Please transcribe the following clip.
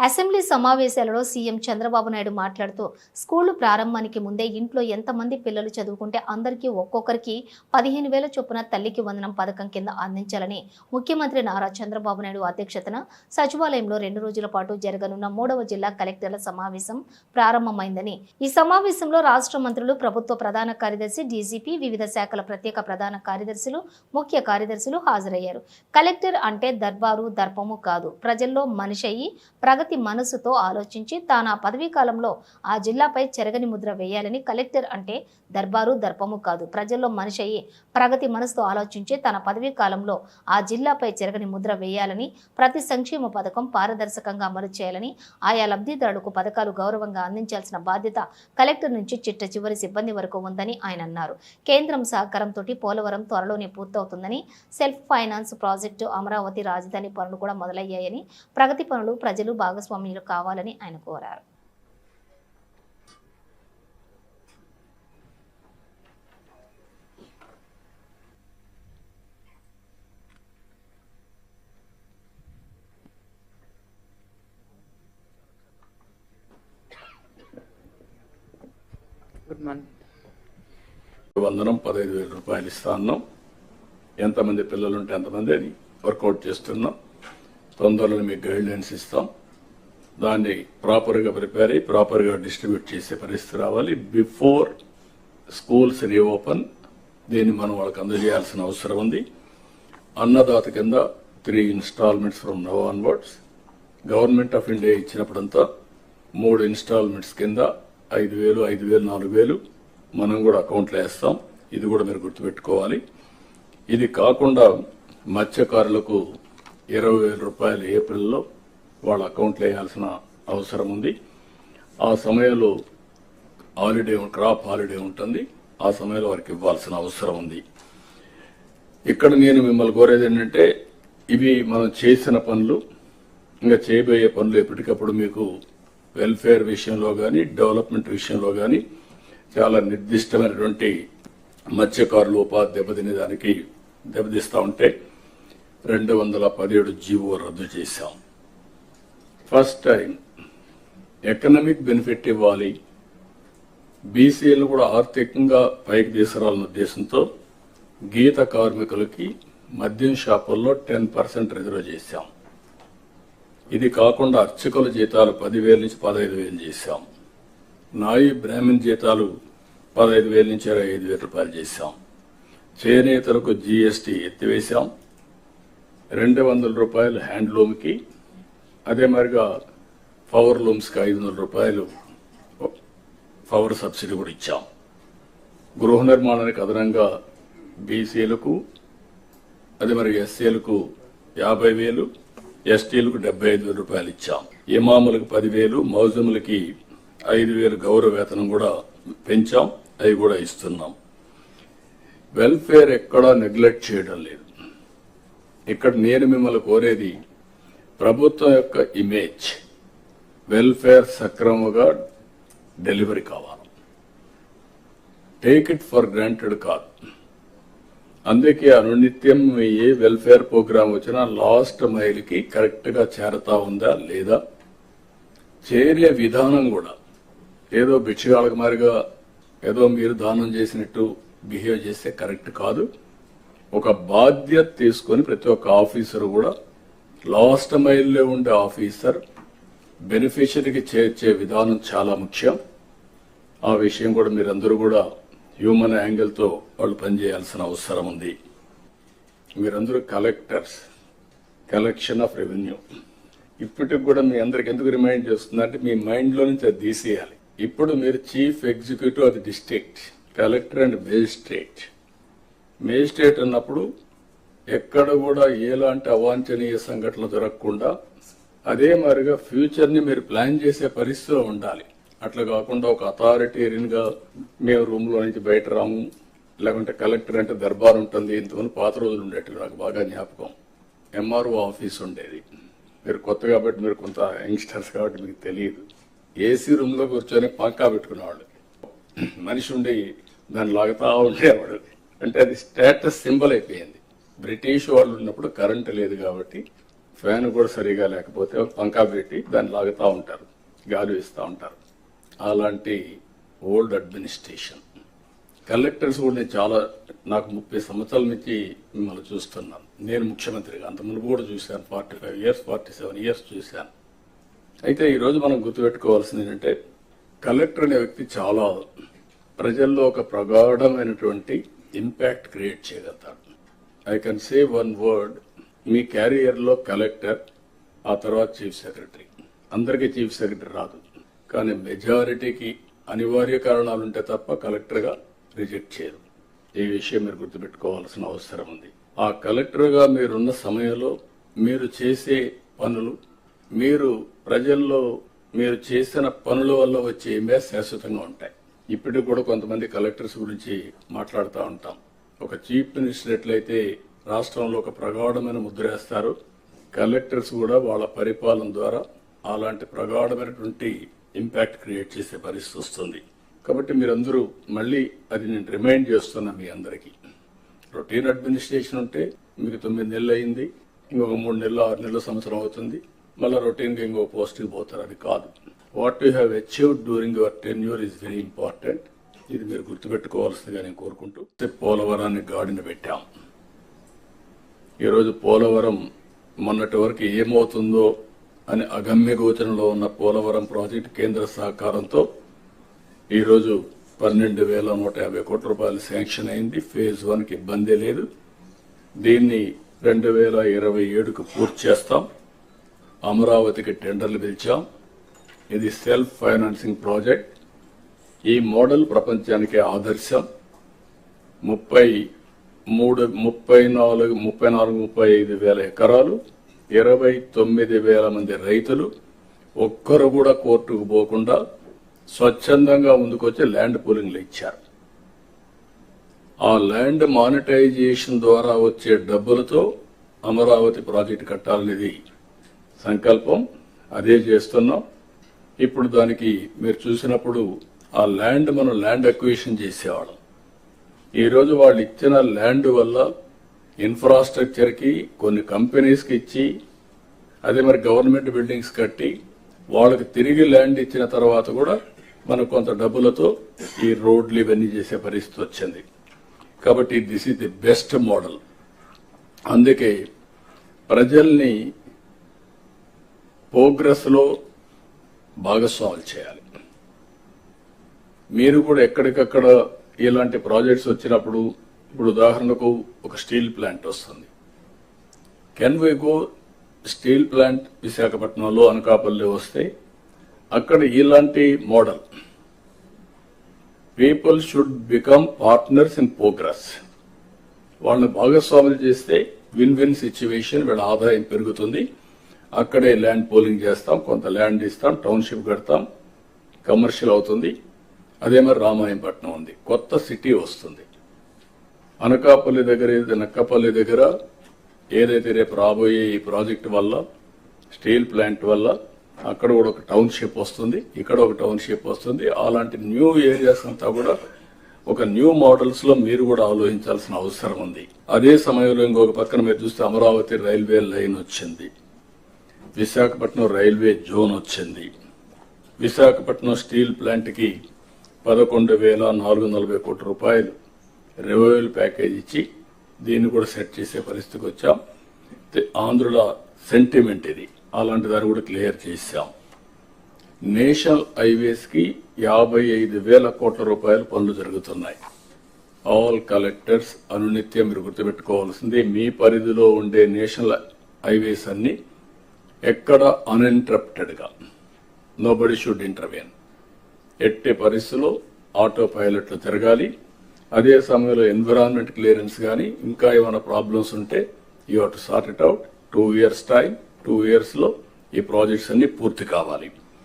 Assembly సమావేశాలలో CM Chandrababu Naidu మాట్లాడుతూ స్కూళ్లు ప్రారంభానికి ముందే ఇంట్లో ఎంతమంది పిల్లలు చదువుకుంటే అందరికీ ఒక్కొక్కరికి 15,000 చొప్పున తల్లికి వందనం పథకం కింద అందించాలని ముఖ్యమంత్రి నారా చంద్రబాబు నాయుడు అధ్యక్షతన సచివాలయంలో 2 రోజుల పాటు జరగనున్న 3వ జిల్లా కలెక్టర్ల సమావేశం ప్రారంభమైందని, ఈ సమావేశంలో రాష్ట్ర మంత్రులు, ప్రభుత్వ ప్రధాన కార్యదర్శి, డీజీపీ, వివిధ శాఖల ప్రత్యేక ప్రధాన కార్యదర్శులు, ముఖ్య కార్యదర్శులు హాజరయ్యారు. కలెక్టర్ అంటే దర్బారు, దర్పము కాదు. ప్రజల్లో మనిషి అయ్యి ప్రగతి మనసుతో ఆలోచించి తాను ఆ పదవీ కాలంలో ఆ జిల్లాపై చెరగని ముద్ర వేయాలని, కలెక్టర్ అంటే దర్బారు, దర్పము కాదు. ప్రజల్లో మనిషి అయ్యి ప్రగతి మనసుతో ఆలోచించి తన పదవీ కాలంలో ఆ జిల్లాపై చెరగని ముద్ర వేయాలని, ప్రతి సంక్షేమ పథకం పారదర్శకంగా అమలు చేయాలని, ఆయా లబ్ధిదారులకు పథకాలు గౌరవంగా అందించాల్సిన బాధ్యత కలెక్టర్ నుంచి చిట్ట చివరి సిబ్బంది వరకు ఉందని ఆయన అన్నారు. కేంద్రం సహకారంతో పోలవరం త్వరలోనే పూర్తవుతుందని, సెల్ఫ్ ఫైనాన్స్ ప్రాజెక్టు, అమరావతి రాజధాని పనులు కూడా మొదలయ్యాయని, ప్రగతి పనులు ప్రజలు భాగస్వామ్యులు కావాలని ఆయన కోరారు. వందనం 15,000 రూపాయలు ఇస్తా ఉన్నాం. ఎంతమంది పిల్లలు ఉంటే ఎంతమంది అని వర్కౌట్ చేస్తున్నాం. తొందరలో మీకు గైడ్లైన్స్ ఇస్తాం. దాన్ని ప్రాపర్గా ప్రిపేర్ అయ్యి ప్రాపర్గా డిస్ట్రిబ్యూట్ చేసే పరిస్థితి రావాలి. బిఫోర్ స్కూల్స్ రీఓపెన్ దీన్ని మనం వాళ్ళకి అందజేయాల్సిన అవసరం ఉంది. అన్నదాత కింద 3 installments from now onwards. Government of India ఇచ్చినప్పుడంతా 3 ఇన్స్టాల్మెంట్స్ కింద 5,000, 5,000, 4,000 మనం కూడా అకౌంట్లో వేస్తాం. ఇది కూడా మీరు గుర్తుపెట్టుకోవాలి. ఇది కాకుండా మత్స్యకారులకు 20,000 రూపాయలు ఏప్రిల్లో వాళ్ళ అకౌంట్లో వేయాల్సిన అవసరం ఉంది. ఆ సమయంలో క్రాప్ హాలిడే ఉంటుంది. ఆ సమయంలో వారికి ఇవ్వాల్సిన అవసరం ఉంది. ఇక్కడ నేను మిమ్మల్ని కోరేది ఏంటంటే, ఇవి మనం చేసిన పనులు, ఇంకా చేయబోయే పనులు ఎప్పటికప్పుడు మీకు వెల్ఫేర్ విషయంలో కానీ, డెవలప్మెంట్ విషయంలో కానీ చాలా నిర్దిష్టమైనటువంటి మత్స్యకారులు ఉపాధి దెబ్బతినేదానికి దెబ్బతీస్తూ ఉంటే 217 జీవో రద్దు చేశాం. ఫస్ట్ టైం ఎకనామిక్ బెనిఫిట్ ఇవ్వాలి, బీసీలు కూడా ఆర్థికంగా పైకి తీసుకురావాలన్న ఉద్దేశంతో గీత కార్మికులకి మద్యం షాపుల్లో 10% రిజర్వ్ చేశాం. ఇది కాకుండా అర్చకుల జీతాలు 10,000 నుంచి 15,000 చేశాం. నాయి బ్రాహ్మణ్ జీతాలు 15,000 నుంచి 25,000 రూపాయలు చేశాం. చేనేతలకు జీఎస్టీ ఎత్తివేశాం. 200 రూపాయలు హ్యాండ్లూమ్కి, అదే మరిగా పవర్ లూమ్స్కి 500 రూపాయలు పవర్ సబ్సిడీ కూడా ఇచ్చాం. గృహ నిర్మాణానికి అదనంగా బీసీలకు, అదే మరి ఎస్సీలకు 50,000, ఎస్టీలకు 75,000 రూపాయలు ఇచ్చాం. ఇమాములకు 10,000, మౌజములకి 5,000 గౌరవ వేతనం కూడా పెంచాం. అవి కూడా ఇస్తున్నాం. వెల్ఫేర్ ఎక్కడా నెగ్లెక్ట్ చేయడం లేదు. ఇక్కడ నేను మిమ్మల్ని కోరేది, ప్రభుత్వం యొక్క ఇమేజ్ వెల్ఫేర్ సక్రమంగా డెలివరీ కావాలి. టేక్ ఇట్ ఫర్ గ్రాంటెడ్ కాదు. అందుకే అనునిత్యం ఏ వెల్ఫేర్ ప్రోగ్రామ్ వచ్చినా లాస్ట్ మైల్కి కరెక్ట్గా చేరతా ఉందా లేదా, చేరే విధానం కూడా ఏదో భిక్షగాళ్ళకి మారిగా ఏదో మీరు దానం చేసినట్టు బిహేవ్ చేస్తే కరెక్ట్ కాదు. ఒక బాధ్యత తీసుకొని ప్రతి ఒక్క ఆఫీసర్ కూడా లాస్ట్ మైల్లో ఉండే ఆఫీసర్ బెనిఫిషరీకి చేర్చే విధానం చాలా ముఖ్యం. ఆ విషయం కూడా మీరందరూ కూడా హ్యూమన్ యాంగిల్తో వాళ్ళు పనిచేయాల్సిన అవసరం ఉంది. మీరందరూ కలెక్టర్స్, కలెక్షన్ ఆఫ్ రెవెన్యూ. ఇప్పటికి కూడా మీ అందరికి ఎందుకు రిమైండ్ చేస్తుందంటే, మీ మైండ్లో నుంచి అది తీసేయాలి. ఇప్పుడు మీరు చీఫ్ ఎగ్జిక్యూటివ్ అది district, collector and magistrate. Magistrate అన్నప్పుడు ఎక్కడ కూడా ఎలాంటి అవాంఛనీయ సంఘటనలు జరగకుండా, అదే మరిగా ఫ్యూచర్ని మీరు ప్లాన్ చేసే పరిస్థితిలో ఉండాలి. అట్లా కాకుండా ఒక అథారిటేరియన్గా మేము రూమ్లో నుంచి బయట రాము, లేకుంటే కలెక్టర్ అంటే దర్బార్ ఉంటుంది. ఇంతమంది పాత రోజులు ఉండేవి, నాకు బాగా జ్ఞాపకం. ఎంఆర్ఓ ఆఫీస్ ఉండేది. మీరు కొత్త కాబట్టి, మీరు కొంత యంగ్స్టర్స్ కాబట్టి మీకు తెలియదు. ఏసీ రూమ్లో కూర్చొని పంకా పెట్టుకునేవాళ్ళు. మనిషి ఉండి దాన్ని లాగుతా ఉండేవాడు. అంటే అది స్టేటస్ సింబల్ అయిపోయింది. బ్రిటిష్ వాళ్ళు ఉన్నప్పుడు కరెంటు లేదు కాబట్టి ఫ్యాన్ కూడా సరిగా లేకపోతే ఒక పంకా పెట్టి దాన్ని లాగుతూ ఉంటారు, గాలి ఇస్తూ ఉంటారు. అలాంటి ఓల్డ్ అడ్మినిస్ట్రేషన్. కలెక్టర్స్ కూడా నాకు 30 సంవత్సరాల నుంచి మిమ్మల్ని చూస్తున్నాను. నేను ముఖ్యమంత్రిగా అంత మునుపు కూడా చూశాను, 45 ఇయర్స్ 47 ఇయర్స్ చూశాను. అయితే ఈరోజు మనం గుర్తుపెట్టుకోవాల్సింది ఏంటంటే, కలెక్టర్ అనే వ్యక్తి చాలా ప్రజల్లో ఒక ప్రగాఢమైనటువంటి ఇంపాక్ట్ క్రియేట్ చేయగలుగుతాడు. I can say one word, మీ క్యారియర్లో కలెక్టర్, ఆ తర్వాత చీఫ్ సెక్రటరీ. అందరికీ చీఫ్ సెక్రటరీ రాదు, కానీ మెజారిటీకి అనివార్య కారణాలుంటే తప్ప కలెక్టర్గా రిజెక్ట్ చేయరు. ఈ విషయం మీరు గుర్తుపెట్టుకోవాల్సిన అవసరం ఉంది. ఆ కలెక్టర్గా మీరున్న సమయంలో మీరు చేసే పనులు, మీరు ప్రజల్లో మీరు చేసిన పనుల వల్ల వచ్చే ఇమేజ్ శాశ్వతంగా ఉంటాయి. ఇప్పటికి కూడా కొంతమంది కలెక్టర్స్ గురించి మాట్లాడుతూ ఉంటాం. ఒక చీఫ్ మినిస్టర్ ఎట్లయితే రాష్ట్రంలో ఒక ప్రగాఢమైన ముద్ర వేస్తారు, కలెక్టర్స్ కూడా వాళ్ళ పరిపాలన ద్వారా అలాంటి ప్రగాఢమైనటువంటి ఇంపాక్ట్ క్రియేట్ చేసే పరిస్థితి వస్తుంది. కాబట్టి మీరందరూ మళ్ళీ అది నేను రిమైండ్ చేస్తున్నా మీ అందరికీ. రొటీన్ అడ్మినిస్ట్రేషన్ ఉంటే మీకు 9 నెలలు అయింది, ఇంకొక 3 నెలలు 6 నెలలు సంవత్సరం అవుతుంది, మళ్ళీ రొటీన్గా ఇంకో పోస్ట్కి పోతారు. అది కాదు. What you have achieved during your tenure is very important. ఇది మీరు గుర్తుపెట్టుకోవాల్సిందిగా నేను కోరుకుంటూ పోలవరాన్ని గాడిన పెట్టాం. ఈరోజు పోలవరం మొన్నటి వరకు ఏమవుతుందో అని అగమ్య గోచరంలో ఉన్న పోలవరం ప్రాజెక్టు కేంద్ర సహకారంతో ఈరోజు 12,150 కోట్ల రూపాయలు శాంక్షన్ అయింది. ఫేజ్ 1కి ఇబ్బంది లేదు. దీన్ని 2027కు పూర్తి చేస్తాం. అమరావతికి టెండర్లు పిలిచాం. ఇది సెల్ఫ్ ఫైనాన్సింగ్ ప్రాజెక్ట్. ఈ మోడల్ ప్రపంచానికి ఆదర్శం. 35 వేల ఎకరాలు, 29 వేల మంది రైతులు, ఒక్కరు కూడా కోర్టుకు పోకుండా స్వచ్ఛందంగా ముందుకొచ్చి ల్యాండ్ పూలింగ్లు ఇచ్చారు. ఆ ల్యాండ్ మానిటైజేషన్ ద్వారా వచ్చే డబ్బులతో అమరావతి ప్రాజెక్టు కట్టాలనేది సంకల్పం. అదే చేస్తున్నాం. ఇప్పుడు దానికి మీరు చూసినప్పుడు ఆ ల్యాండ్ మనం ల్యాండ్ అక్విజిషన్ చేసేవాళ్ళం. ఈరోజు వాళ్ళు ఇచ్చిన ల్యాండ్ వల్ల ఇన్ఫ్రాస్ట్రక్చర్కి కొన్ని కంపెనీస్కి ఇచ్చి, అదే మరి గవర్నమెంట్ బిల్డింగ్స్ కట్టి వాళ్ళకి తిరిగి ల్యాండ్ ఇచ్చిన తర్వాత కూడా మనకు కొంత డబ్బులతో ఈ రోడ్లు ఇవన్నీ చేసే పరిస్థితి వచ్చింది. కాబట్టి this is the best model. అందుకే ప్రజల్ని ప్రోగ్రెస్లో భాగస్వాములు చేయాలి. మీరు కూడా ఎక్కడికక్కడ ఇలాంటి ప్రాజెక్ట్స్ వచ్చినప్పుడు, ఇప్పుడు ఉదాహరణకు ఒక స్టీల్ ప్లాంట్ వస్తుంది. Can we go steel plant విశాఖపట్నంలో, అనకాపల్లి వస్తే అక్కడ ఇలాంటి model people should become partners in progress. వాళ్ళని భాగస్వాములు చేస్తే విన్ విన్ సిచ్యువేషన్, వీళ్ళ ఆదాయం పెరుగుతుంది. అక్కడే ల్యాండ్ పోలింగ్ చేస్తాం, కొంత ల్యాండ్ ఇస్తాం, టౌన్షిప్ కడతాం, కమర్షియల్ అవుతుంది. అదే మరి రామాయంపట్నం ఉంది, కొత్త సిటీ వస్తుంది. అనకాపల్లి దగ్గర, నక్కపల్లి దగ్గర ఏదైతే రేపు రాబోయే ఈ ప్రాజెక్టు వల్ల, స్టీల్ ప్లాంట్ వల్ల అక్కడ కూడా ఒక టౌన్షిప్ వస్తుంది, ఇక్కడ ఒక టౌన్షిప్ వస్తుంది. అలాంటి న్యూ ఏరియాస్ అంతా కూడా ఒక న్యూ మోడల్స్ లో మీరు కూడా ఆలోచించాల్సిన అవసరం ఉంది. అదే సమయంలో ఇంకొక పక్కన మీరు చూస్తే అమరావతి రైల్వే లైన్ వచ్చింది, విశాఖపట్నం రైల్వే జోన్ వచ్చింది. విశాఖపట్నం స్టీల్ ప్లాంట్ కి 11,440 కోట్ల రూపాయలు రెవెన్యూ ప్యాకేజ్ ఇచ్చి దీన్ని కూడా సెట్ చేసే పరిస్థితికి వచ్చాం. ఆంధ్రుల సెంటిమెంట్ ఇది. అలాంటి దాన్ని కూడా క్లియర్ చేశాం. నేషనల్ హైవేస్ కి 55,000 కోట్ల రూపాయల పనులు జరుగుతున్నాయి. ఆల్ కలెక్టర్స్ అనునిత్యం మీరు గుర్తుపెట్టుకోవాల్సింది, మీ పరిధిలో ఉండే నేషనల్ హైవేస్ అన్ని ఎక్కడ అన్ఇంటరప్టెడ్ గా, నోబడి షుడ్ ఇంటర్వెన్. ఎట్టి పరిస్థితుల్లో ఆటో పైలట్లు తిరగాలి. అదే సమయంలో ఎన్విరాన్మెంట్ క్లియరెన్స్ కానీ ఇంకా ఏమైనా ప్రాబ్లమ్స్ ఉంటే you have to sort it out. 2 years time, 2 years లో ఈ ప్రాజెక్ట్స్ అన్ని పూర్తి కావాలి.